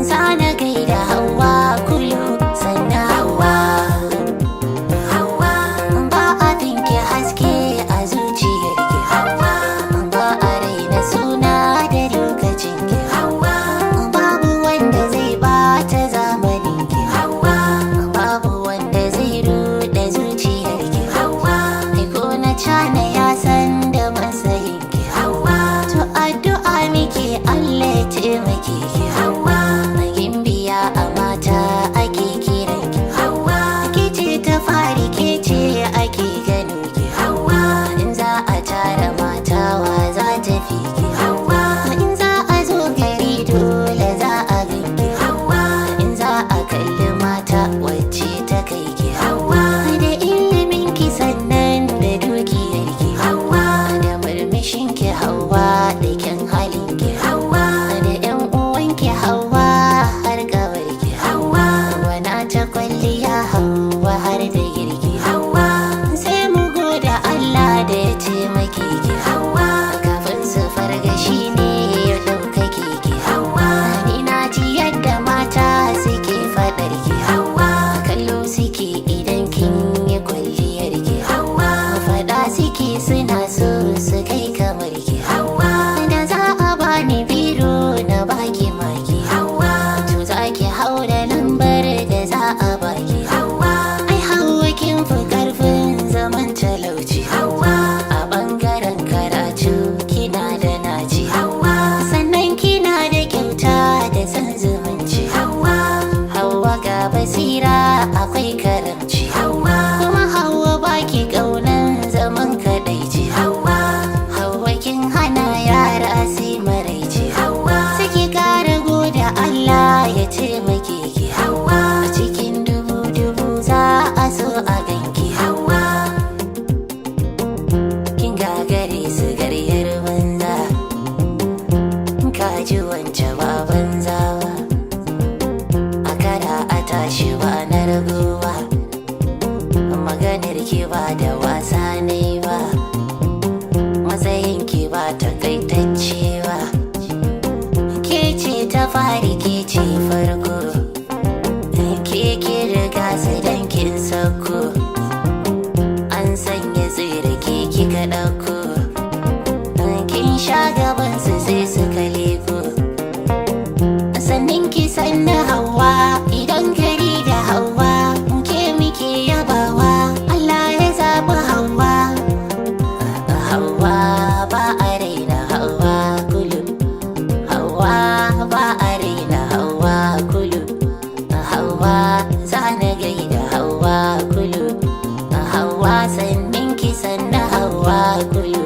Sana gaida hauwa kulu sannan hauwa. Hauwa ba abin ki haske a zuciyarki. Hauwa ba a raina suna da lokacin ki. Hauwa babu wanda zai bata zamanin ki. Hauwa babu wanda zai ruɗe zuciyarki. Hauwa ko na cana ya san da matsayin ki. Hauwa to addu'a muke Allah ya taimake ki. Hauwa a mata ake kiran ki. Hauwa ke ce ta fari, ke ce ake ganin ki. Hauwa in za a tara mata wa za ta fi ki. Hauwa in za a zo gari dole za a ganki. Hauwa in za a kalli mata wacce ta kai ki. Hauwa da ilimin ki sannan da dukiyar ki. Hauwa da murmushin ki. Hauwa da kyan halin ki. Hauwa da yan uwan ki. Hauwa ta kwalliya. Hauwa har da girki. Hauwa sai mu goda Allah da ya taimake ki. Hauwa kafin su farga shi ne ya ɗaukake ki. Hauwa ni na ji yadda mata suke faɗar ki. Hauwa kallo suke idan kin yi kwalliyar ki. Hauwa faɗa suke suna so su kai kamar ki. Hauwa da za a bani biro na baki maki. Hauwa to za ki haura lambar da za a baki. Hauwa ai Hauwa kin fi karfin zaman talauci. Hauwa a bangaren karatu kina da naci. Hauwa sannan kina da kyauta da san zumunci. Hauwa Hauwa ga basira akwai karamci. Hauwa kuma Hauwa baki kaunan zaman kadaici. Hauwa Hauwa kin hana yara sai maraici. Hauwa saki kara goda Allah ya taimake ki. Hauwa a cikin dubu za a so a ganki. Hauwa kin gagare su garyar banza, ka ji wance ba banza ba, a kada a tashi ba na rago ba, maganar ki ba da wasa ne ba, matsayin ki ba takaitacce ba, ke ce ta fari, ke ce farko, ke riga su dan kin sauko, an sanya tsere ke kika ɗauko, kin sha gaban su sai suka leko, sannan ki sanna Hauwa idan gari da Hauwa ke muke yabawa. Allah ya zaɓi Hauwa. Hauwa ba a raina Hauwa kulu. Hauwa ba a raina Hauwa kulu. Hauwa zana gaida Hauwa kulu. Hauwa sannin ki sanna Hauwa kulu.